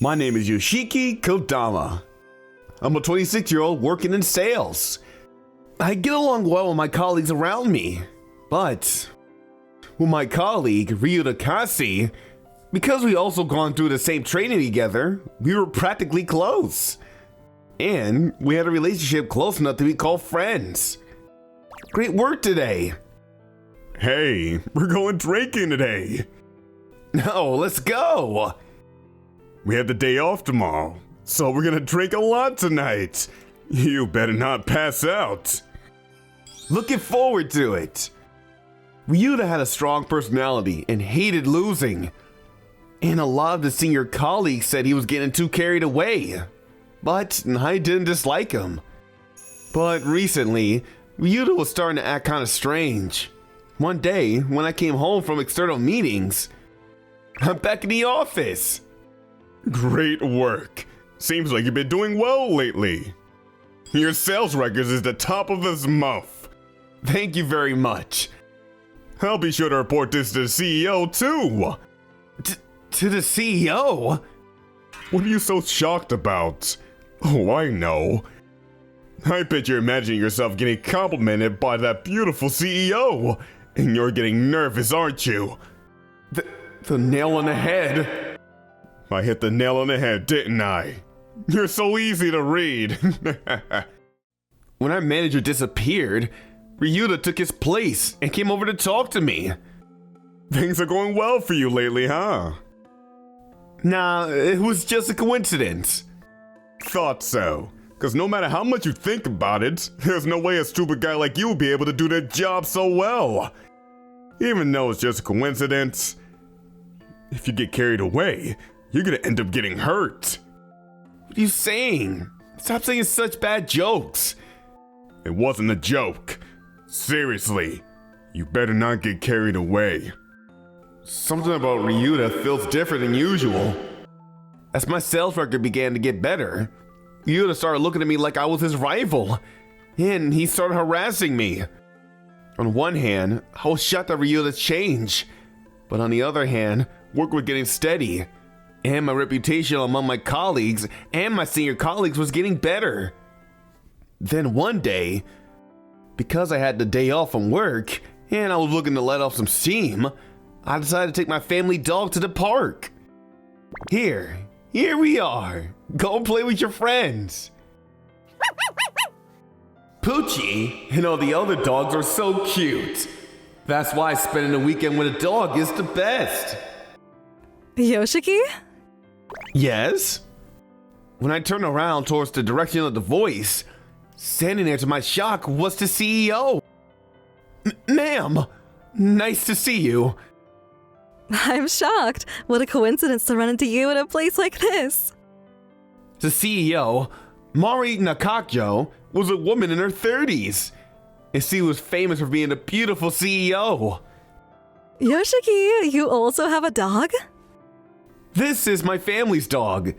My name is Yoshiki Kodama. I'm a 26-year-old working in sales. I get along well with my colleagues around me, but with my colleague Ryuda Kasi, because we also gone through the same training together, we were practically close. And we had a relationship close enough to be called friends. Great work today. Hey, we're going drinking today. No, let's go. We have the day off tomorrow, so we're gonna drink a lot tonight. You better not pass out. Looking forward to it. Ryuda had a strong personality and hated losing. And a lot of the senior colleagues said he was getting too carried away. But I didn't dislike him. But recently, Ryuda was starting to act kind of strange. One day, when I came home from external meetings, I'm back in the office. Great work. Seems like you've been doing well lately. Your sales records is the top of this month. Thank you very much. I'll be sure to report this to the CEO too. To the CEO? What are you so shocked about? Oh, I know. I bet you're imagining yourself getting complimented by that beautiful CEO. And you're getting nervous, aren't you? The nail on the head. I hit the nail on the head, didn't I? You're so easy to read. When our manager disappeared, Ryuda took his place and came over to talk to me. Things are going well for you lately, huh? Nah, it was just a coincidence. Thought so. Cause no matter how much you think about it, there's no way a stupid guy like you would be able to do their job so well. Even though it's just a coincidence, if you get carried away, you're gonna end up getting hurt. What are you saying? Stop saying such bad jokes. It wasn't a joke. Seriously, you better not get carried away. Something about Ryuda feels different than usual. As my sales record began to get better, Ryuda started looking at me like I was his rival, and he started harassing me. On one hand, I was shocked at Ryuda's change, but on the other hand, work was getting steady, and my reputation among my colleagues and my senior colleagues was getting better. Then one day, because I had the day off from work and I was looking to let off some steam, I decided to take my family dog to the park. Here we are. Go and play with your friends. Poochie and all the other dogs are so cute. That's why spending a weekend with a dog is the best. Yoshiki? Yes? When I turned around towards the direction of the voice, standing there to my shock was the CEO. Ma'am, nice to see you. I'm shocked. What a coincidence to run into you at a place like this. The CEO, Mari Nakajo, was a woman in her 30s, and she was famous for being a beautiful CEO. Yoshiki, you also have a dog? This is my family's dog.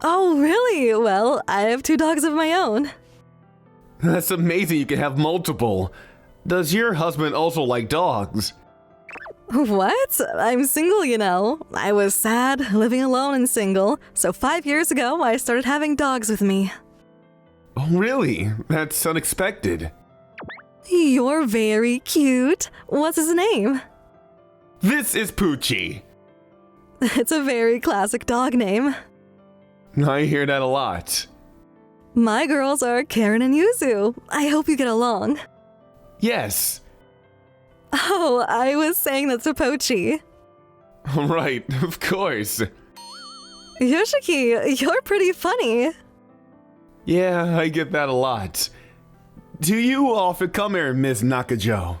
Oh, really? Well, I have 2 dogs of my own. That's amazing you can have multiple. Does your husband also like dogs? What? I'm single, you know. I was sad, living alone and single, so 5 years ago I started having dogs with me. Oh, really? That's unexpected. You're very cute. What's his name? This is Poochie. It's a very classic dog name. I hear that a lot. My girls are Karen and Yuzu. I hope you get along. Yes. Oh, I was saying that to Pochi. Right, of course. Yoshiki, you're pretty funny. Yeah, I get that a lot. Do you often come here, Miss Nakajo?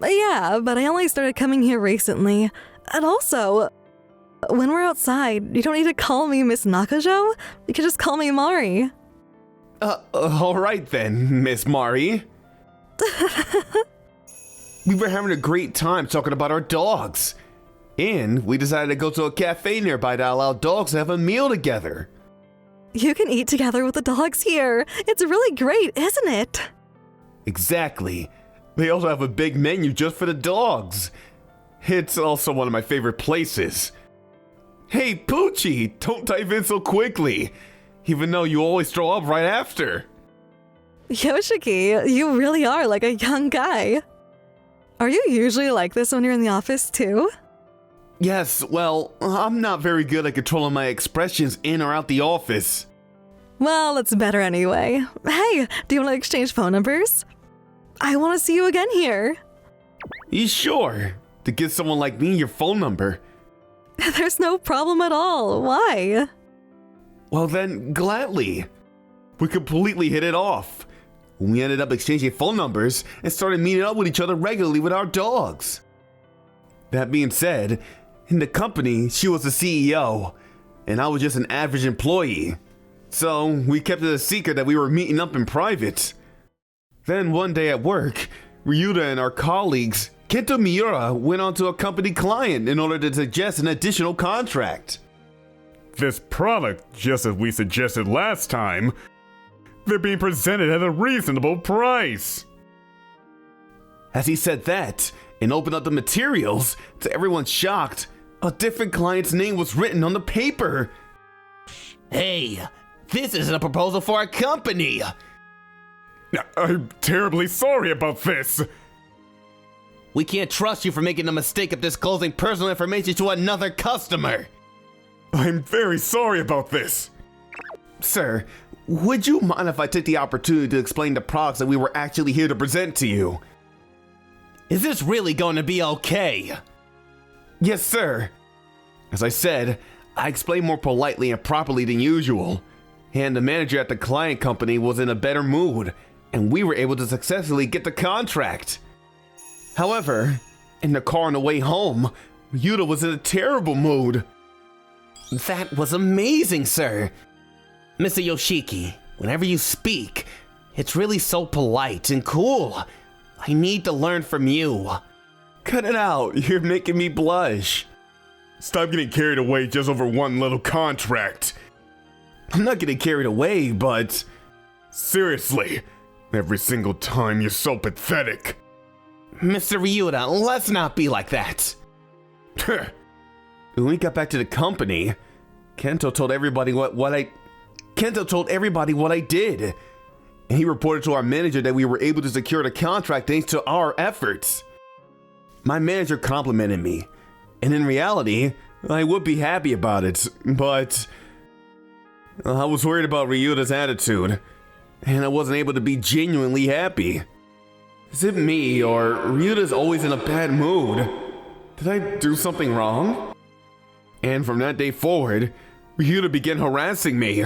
Yeah, but I only started coming here recently. And also, when we're outside, you don't need to call me Miss Nakajo. You can just call me Mari. Alright then, Miss Mari. We were having a great time talking about our dogs. And we decided to go to a cafe nearby to allow dogs to have a meal together. You can eat together with the dogs here. It's really great, isn't it? Exactly. They also have a big menu just for the dogs. It's also one of my favorite places. Hey, Poochie, don't dive in so quickly, even though you always throw up right after. Yoshiki, you really are like a young guy. Are you usually like this when you're in the office too? Yes, well, I'm not very good at controlling my expressions in or out the office. Well, it's better anyway. Hey, do you want to exchange phone numbers? I want to see you again here. You sure? To give someone like me your phone number? There's no problem at all. Why? Well then, gladly. We completely hit it off. We ended up exchanging phone numbers and started meeting up with each other regularly with our dogs. That being said, in the company, she was the CEO, and I was just an average employee. So we kept it a secret that we were meeting up in private. Then one day at work, Ryuda and our colleagues, Kento Miura, went on to a company client in order to suggest an additional contract. This product, just as we suggested last time, they're being presented at a reasonable price. As he said that and opened up the materials, to everyone's shock, a different client's name was written on the paper. Hey, this isn't a proposal for our company. I'm terribly sorry about this. We can't trust you for making the mistake of disclosing personal information to another customer. I'm very sorry about this. Sir, would you mind if I took the opportunity to explain the products that we were actually here to present to you? Is this really going to be okay? Yes, sir. As I said, I explained more politely and properly than usual, and the manager at the client company was in a better mood, and we were able to successfully get the contract. However, in the car on the way home, Ryuda was in a terrible mood. That was amazing, sir. Mr. Yoshiki, whenever you speak, it's really so polite and cool. I need to learn from you. Cut it out, you're making me blush. Stop getting carried away just over one little contract. I'm not getting carried away, but... Seriously, every single time you're so pathetic. Mr. Ryuda, let's not be like that. When we got back to the company, Kento told everybody what I did. And he reported to our manager that we were able to secure the contract thanks to our efforts. My manager complimented me, and in reality, I would be happy about it, but I was worried about Ryuda's attitude, and I wasn't able to be genuinely happy. Is it me, or Ryuda's always in a bad mood? Did I do something wrong? And from that day forward, Ryuda began harassing me.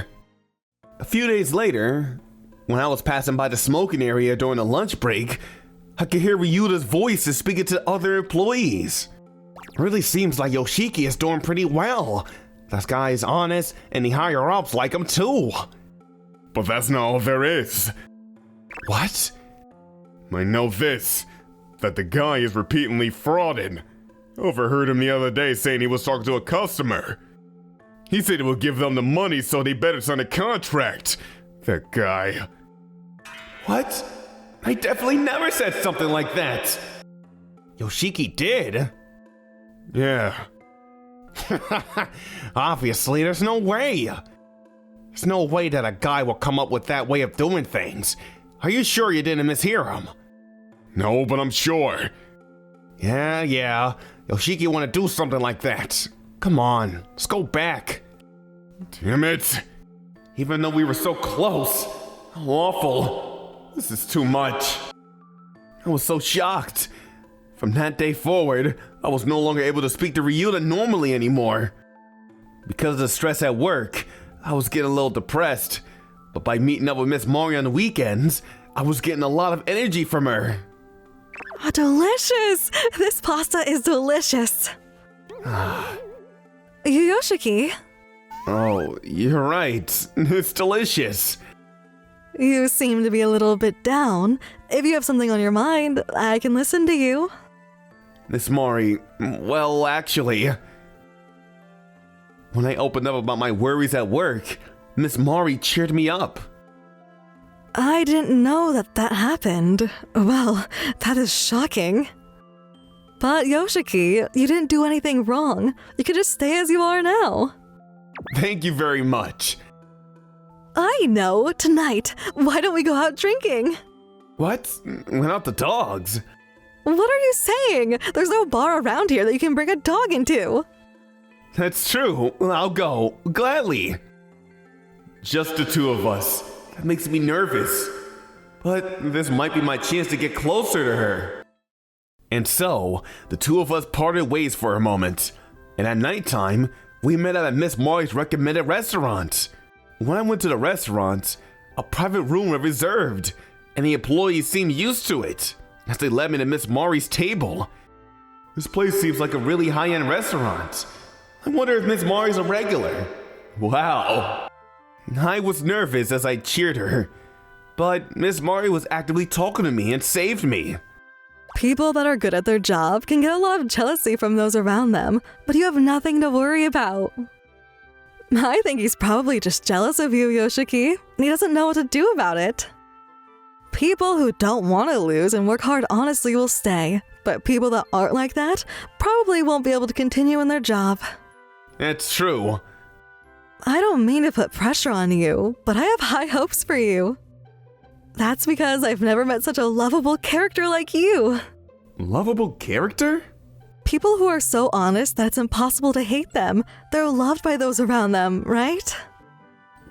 A few days later, when I was passing by the smoking area during the lunch break, I could hear Ryuda's voices speaking to other employees. It really seems like Yoshiki is doing pretty well. This guy is honest, and the higher-ups like him too. But that's not all there is. What? I know this, that the guy is repeatedly frauding. Overheard him the other day saying he was talking to a customer. He said he would give them the money so they better sign a contract. That guy. What? I definitely never said something like that. Yoshiki did? Yeah. Obviously, there's no way. There's no way that a guy will come up with that way of doing things. Are you sure you didn't mishear him? No, but I'm sure. Yeah. Yoshiki want to do something like that. Come on, let's go back. Damn it. Even though we were so close. How awful. This is too much. I was so shocked. From that day forward, I was no longer able to speak to Ryuda normally anymore. Because of the stress at work, I was getting a little depressed. But by meeting up with Miss Mori on the weekends, I was getting a lot of energy from her. Oh, delicious! This pasta is delicious. Yoshiki, Oh, you're right. It's delicious. you seem to be a little bit down. If you have something on your mind, I can listen to you. Miss Mori, well, actually, when I opened up about my worries at work, Miss Mori cheered me up. I didn't know that happened. Well, that is shocking. But Yoshiki, you didn't do anything wrong. You could just stay as you are now. Thank you very much. I know, tonight. Why don't we go out drinking? What? Without the dogs? What are you saying? There's no bar around here that you can bring a dog into. That's true. I'll go. Gladly. Just the two of us. That makes me nervous. But this might be my chance to get closer to her. And so, the two of us parted ways for a moment. And at nighttime, we met at Miss Mari's recommended restaurant. When I went to the restaurant, a private room was reserved, and the employees seemed used to it, as they led me to Miss Mari's table. This place seems like a really high-end restaurant. I wonder if Miss Mari's a regular. Wow. I was nervous as I cheered her, but Miss Mari was actively talking to me and saved me. People that are good at their job can get a lot of jealousy from those around them, but you have nothing to worry about. I think he's probably just jealous of you, Yoshiki, and he doesn't know what to do about it. People who don't want to lose and work hard honestly will stay, but people that aren't like that probably won't be able to continue in their job. That's true. I don't mean to put pressure on you, but I have high hopes for you. That's because I've never met such a lovable character like you. Lovable character? People who are so honest that it's impossible to hate them. They're loved by those around them, right?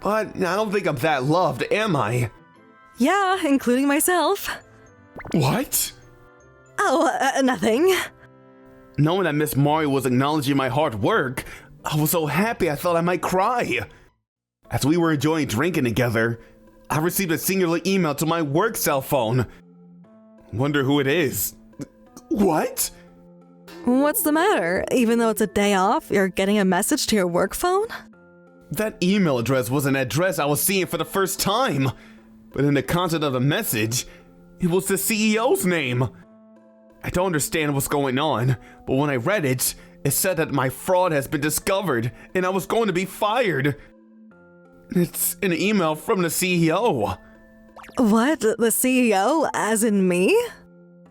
But I don't think I'm that loved, am I? Yeah, including myself. What? Oh, nothing. Knowing that Miss Mari was acknowledging my hard work, I was so happy I thought I might cry. As we were enjoying drinking together, I received a singular email to my work cell phone. Wonder who it is. What? What's the matter? Even though it's a day off, you're getting a message to your work phone? That email address was an address I was seeing for the first time. But in the content of the message, it was the CEO's name. I don't understand what's going on, but when I read it, it said that my fraud has been discovered and I was going to be fired. It's an email from the CEO. What? The CEO? As in me?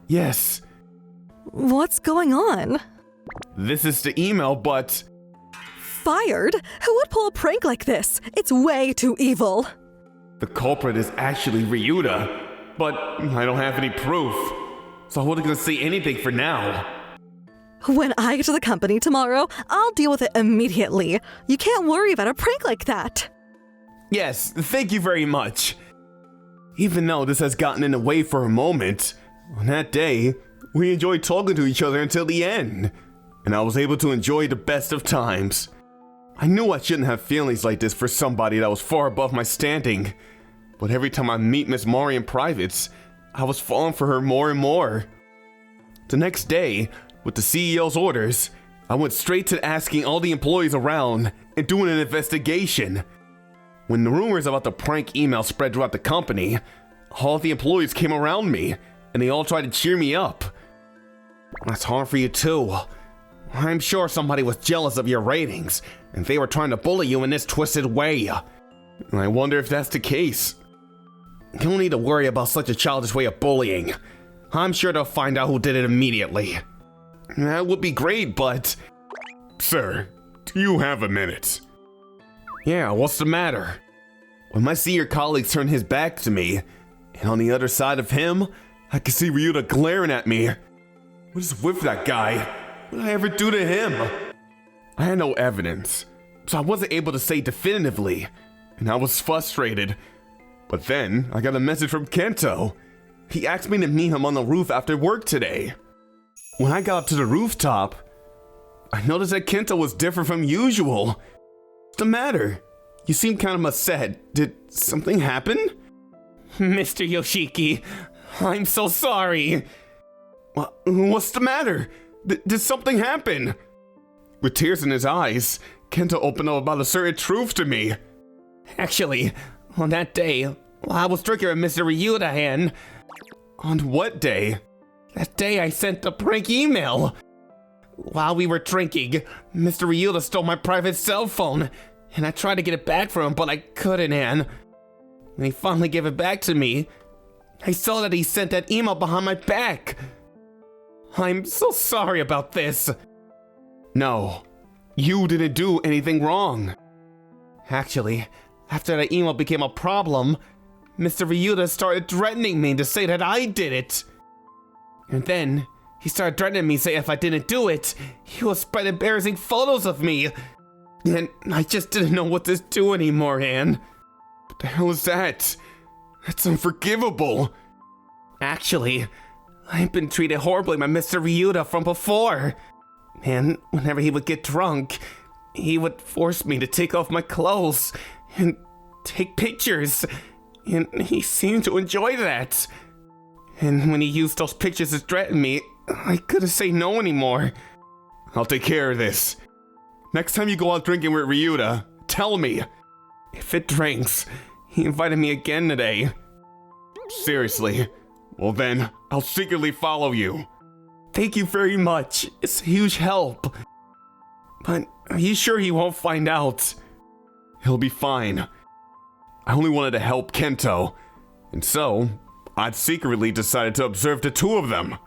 Yes. What's going on? This is the email, but... Fired? Who would pull a prank like this? It's way too evil. The culprit is actually Ryuda, but I don't have any proof, so I wasn't gonna say anything for now. When I get to the company tomorrow, I'll deal with it immediately. You can't worry about a prank like that. Yes, thank you very much. Even though this has gotten in the way for a moment, on that day, we enjoyed talking to each other until the end, and I was able to enjoy the best of times. I knew I shouldn't have feelings like this for somebody that was far above my standing, but every time I meet Miss Mari in privates, I was falling for her more and more. The next day, with the CEO's orders, I went straight to asking all the employees around and doing an investigation. When the rumors about the prank email spread throughout the company, all the employees came around me, and they all tried to cheer me up. That's hard for you too. I'm sure somebody was jealous of your ratings, and they were trying to bully you in this twisted way. I wonder if that's the case. You don't need to worry about such a childish way of bullying. I'm sure they'll find out who did it immediately. That would be great, but... Sir, do you have a minute? Yeah, what's the matter? When my senior colleague turned his back to me, and on the other side of him, I could see Ryuda glaring at me. What is with that guy? What did I ever do to him? I had no evidence, so I wasn't able to say definitively, and I was frustrated. But then, I got a message from Kento. He asked me to meet him on the roof after work today. When I got up to the rooftop, I noticed that Kento was different from usual. What's the matter? You seem kind of upset. Did something happen? Mr. Yoshiki, I'm so sorry. What's the matter? Did something happen? With tears in his eyes, Kento opened up about a certain truth to me. Actually, on that day, I was drinking with Mr. Ryuda and... On what day? That day I sent the prank email. While we were drinking, Mr. Ryuda stole my private cell phone, and I tried to get it back from him, but I couldn't, and when he finally gave it back to me, I saw that he sent that email behind my back. I'm so sorry about this. No, you didn't do anything wrong. Actually, after that email became a problem, Mr. Ryuda started threatening me to say that I did it. And then, he started threatening me to say if I didn't do it, he would spread embarrassing photos of me. And I just didn't know what to do anymore, Anne. What the hell is that? That's unforgivable. Actually, I've been treated horribly by Mr. Ryuda from before. And whenever he would get drunk, he would force me to take off my clothes and take pictures. And he seemed to enjoy that. And when he used those pictures to threaten me, I couldn't say no anymore. I'll take care of this. Next time you go out drinking with Ryuda, tell me. If it drinks, he invited me again today. Seriously? Well then, I'll secretly follow you. Thank you very much. It's a huge help. But are you sure he won't find out? He'll be fine. I only wanted to help Kento, and so I'd secretly decided to observe the two of them.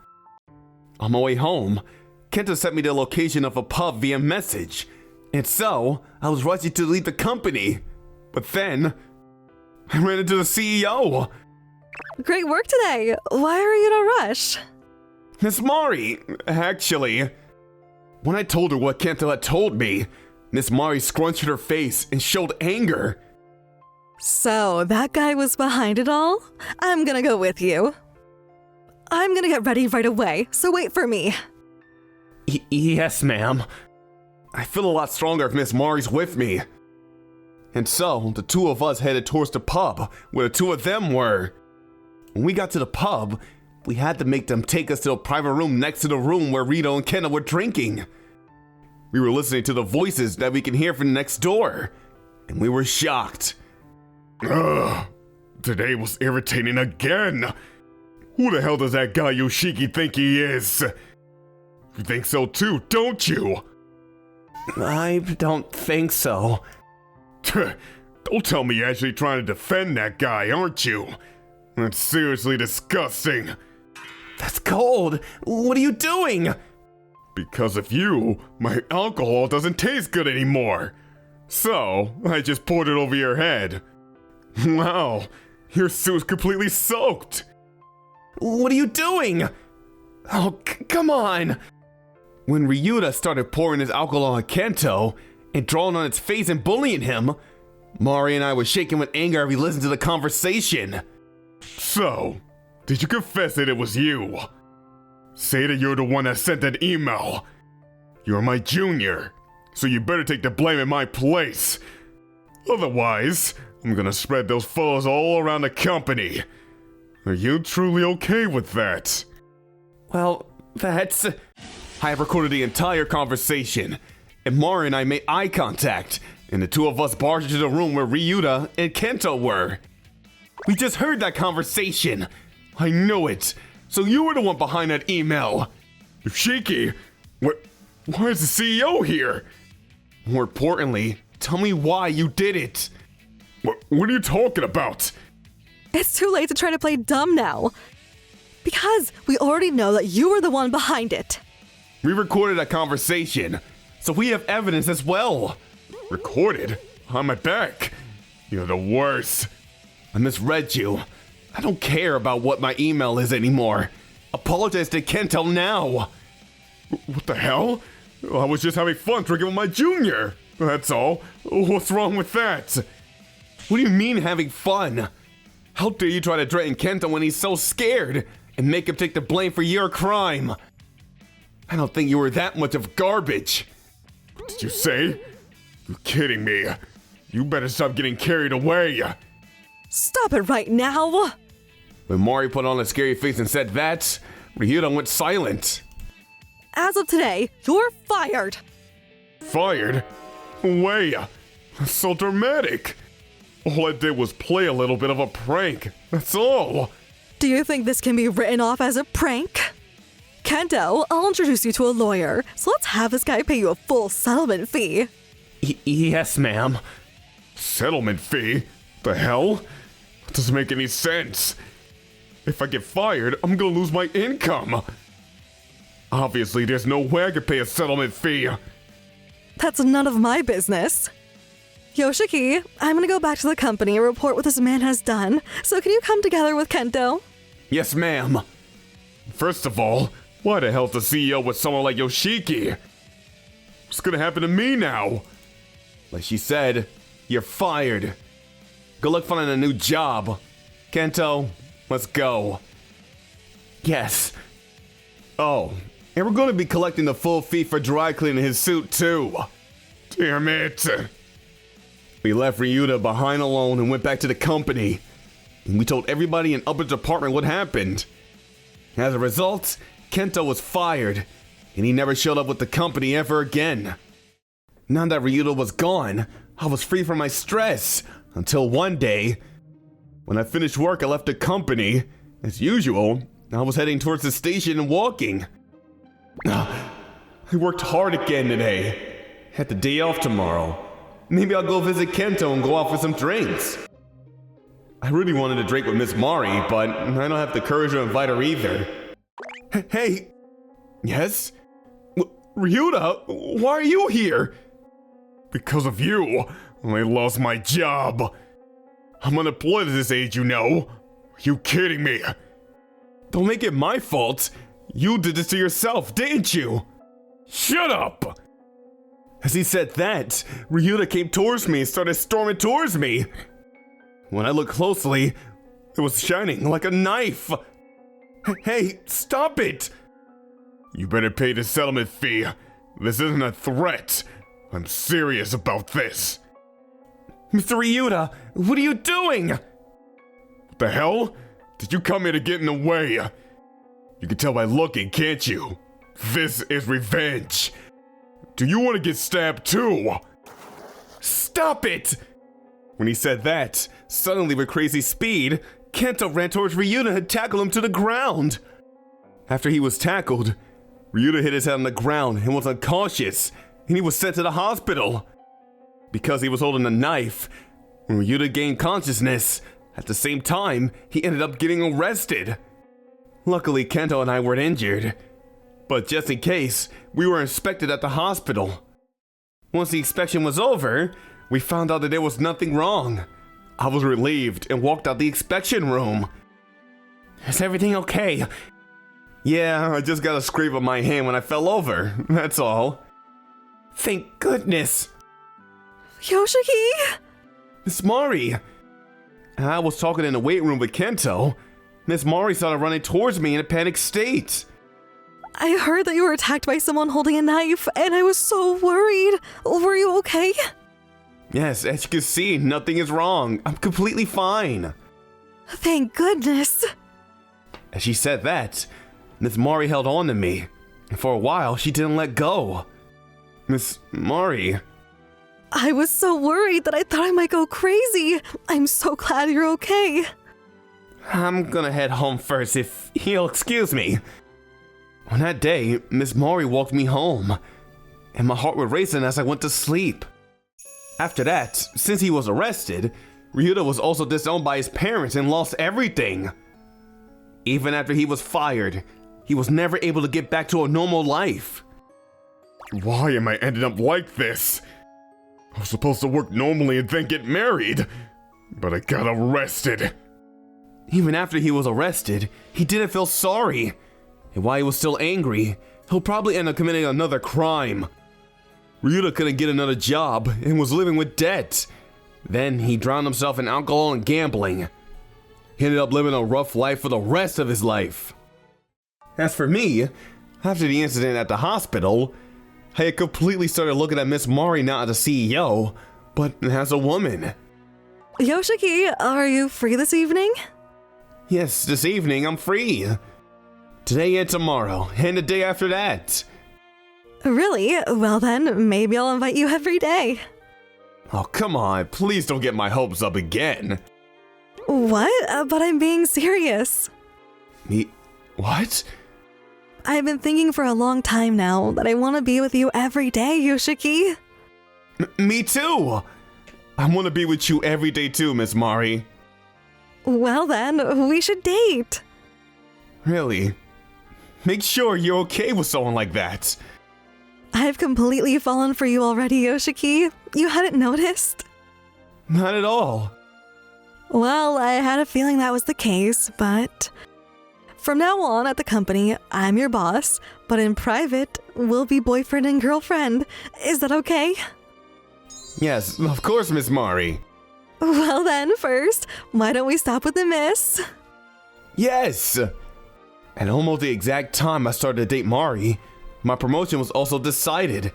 On my way home, Kento sent me the location of a pub via message, and so I was rushing to leave the company. But then, I ran into the CEO. Great work today. Why are you in a rush? Miss Mari, actually. When I told her what Kento had told me, Miss Mari scrunched her face and showed anger. So, that guy was behind it all? I'm gonna go with you. I'm gonna get ready right away, so wait for me. Yes, ma'am. I feel a lot stronger if Miss Mari's with me. And so, the two of us headed towards the pub, where the two of them were. When we got to the pub, we had to make them take us to a private room next to the room where Rito and Kenna were drinking. We were listening to the voices that we can hear from next door, and we were shocked. Ugh, today was irritating again. Who the hell does that guy Yoshiki think he is? You think so too, don't you? I don't think so. Don't tell me you're actually trying to defend that guy, aren't you? That's seriously disgusting. That's cold. What are you doing? Because of you, my alcohol doesn't taste good anymore. So, I just poured it over your head. Wow, your suit's completely soaked. What are you doing? Oh, come on. When Ryuda started pouring his alcohol on Kento and drawing on its face and bullying him, Mari and I were shaking with anger as we listened to the conversation. So, did you confess that it was you? Say that you're the one that sent that email. You're my junior, so you better take the blame in my place. Otherwise, I'm gonna spread those photos all around the company. Are you truly okay with that? Well, that's... I have recorded the entire conversation, and Mari and I made eye contact, and the two of us barged into the room where Ryuda and Kento were. We just heard that conversation. I knew it. So you were the one behind that email. Shiki, why is the CEO here? More importantly, tell me why you did it. What are you talking about? It's too late to try to play dumb now. Because we already know that you were the one behind it. We recorded that conversation, so we have evidence as well. Recorded? On my back? You're the worst. I misread you. I don't care about what my email is anymore. Apologize to Kento now. What the hell? I was just having fun drinking with my junior. That's all. What's wrong with that? What do you mean having fun? How dare you try to threaten Kento when he's so scared and make him take the blame for your crime? I don't think you were that much of garbage. What did you say? You're kidding me. You better stop getting carried away. Stop it right now! When Mari put on a scary face and said that, Ryuda went silent. As of today, you're fired! Fired? Way! That's so dramatic. All I did was play a little bit of a prank. That's all. Do you think this can be written off as a prank? Kento, I'll introduce you to a lawyer, so let's have this guy pay you a full settlement fee. Yes, ma'am. Settlement fee? The hell? That doesn't make any sense. If I get fired, I'm gonna lose my income. Obviously, there's no way I could pay a settlement fee. That's none of my business. Yoshiki, I'm gonna go back to the company and report what this man has done. So can you come together with Kento? Yes, ma'am. First of all, why the hell's the CEO with someone like Yoshiki? What's gonna happen to me now? Like she said, you're fired. Good luck finding a new job. Kento, let's go. Yes. Oh, and we're going to be collecting the full fee for dry cleaning his suit too. Damn it. We left Ryuda behind alone and went back to the company. And we told everybody in upper department what happened. As a result, Kento was fired, and he never showed up with the company ever again. Now that Ryuda was gone, I was free from my stress, until one day, when I finished work, I left the company. As usual, I was heading towards the station and walking. I worked hard again today. Had the day off tomorrow. Maybe I'll go visit Kento and go out for some drinks. I really wanted to drink with Miss Mari, but I don't have the courage to invite her either. Hey! Yes? Ryuda, why are you here? Because of you, I lost my job. I'm unemployed at this age, you know. Are you kidding me? Don't make it my fault. You did this to yourself, didn't you? Shut up! As he said that, Ryuda came towards me and started storming towards me. When I looked closely, it was shining like a knife. Hey, stop it! You better pay the settlement fee. This isn't a threat. I'm serious about this. Mr. Ryuda, what are you doing? What the hell? Did you come here to get in the way? You can tell by looking, can't you? This is revenge. Do you want to get stabbed too? Stop it! When he said that, suddenly with crazy speed, Kento ran towards Ryuda and tackled him to the ground. After he was tackled, Ryuda hit his head on the ground and was unconscious, and he was sent to the hospital. Because he was holding a knife, when Ryuda gained consciousness, at the same time, he ended up getting arrested. Luckily, Kento and I weren't injured. But just in case, we were inspected at the hospital. Once the inspection was over, we found out that there was nothing wrong. I was relieved and walked out the inspection room. Is everything okay? Yeah, I just got a scrape on my hand when I fell over, that's all. Thank goodness. Yoshiki! Miss Mari! I was talking in the weight room with Kento. Miss Mari started running towards me in a panicked state. I heard that you were attacked by someone holding a knife, and I was so worried. Were you okay? Yes, as you can see, nothing is wrong. I'm completely fine. Thank goodness. As she said that, Miss Mari held on to me. And for a while, she didn't let go. Miss Mari... I was so worried that I thought I might go crazy. I'm so glad you're okay. I'm gonna head home first if you'll excuse me. On that day, Miss Mari walked me home, and my heart was racing as I went to sleep. After that, since he was arrested, Ryuda was also disowned by his parents and lost everything. Even after he was fired, he was never able to get back to a normal life. Why am I ending up like this? I was supposed to work normally and then get married, but I got arrested. Even after he was arrested, he didn't feel sorry. And while he was still angry, he'll probably end up committing another crime. Ryuda couldn't get another job and was living with debt. Then he drowned himself in alcohol and gambling. He ended up living a rough life for the rest of his life. As for me, after the incident at the hospital, I had completely started looking at Miss Mari not as a CEO, but as a woman. Yoshiki, are you free this evening? Yes, this evening I'm free. Today and tomorrow, and the day after that. Really? Well then, maybe I'll invite you every day. Oh, come on, please don't get my hopes up again. What? But I'm being serious. What? I've been thinking for a long time now that I want to be with you every day, Yoshiki. Me too! I want to be with you every day too, Miss Mari. Well then, we should date. Really? Make sure you're okay with someone like that. I've completely fallen for you already, Yoshiki. You hadn't noticed? Not at all. Well, I had a feeling that was the case, but from now on at the company, I'm your boss, but in private, we'll be boyfriend and girlfriend. Is that okay? Yes, of course, Miss Mari. Well then, first, why don't we stop with the miss? Yes! At almost the exact time I started to date Mari, my promotion was also decided,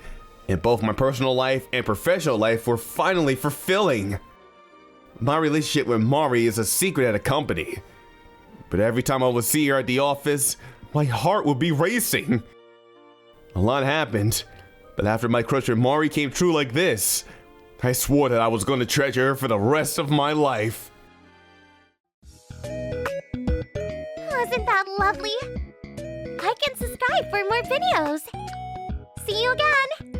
and both my personal life and professional life were finally fulfilling. My relationship with Mari is a secret at a company, but every time I would see her at the office, my heart would be racing. A lot happened, but after my crush with Mari came true like this, I swore that I was going to treasure her for the rest of my life. Wasn't that lovely? I can subscribe for more videos. See you again!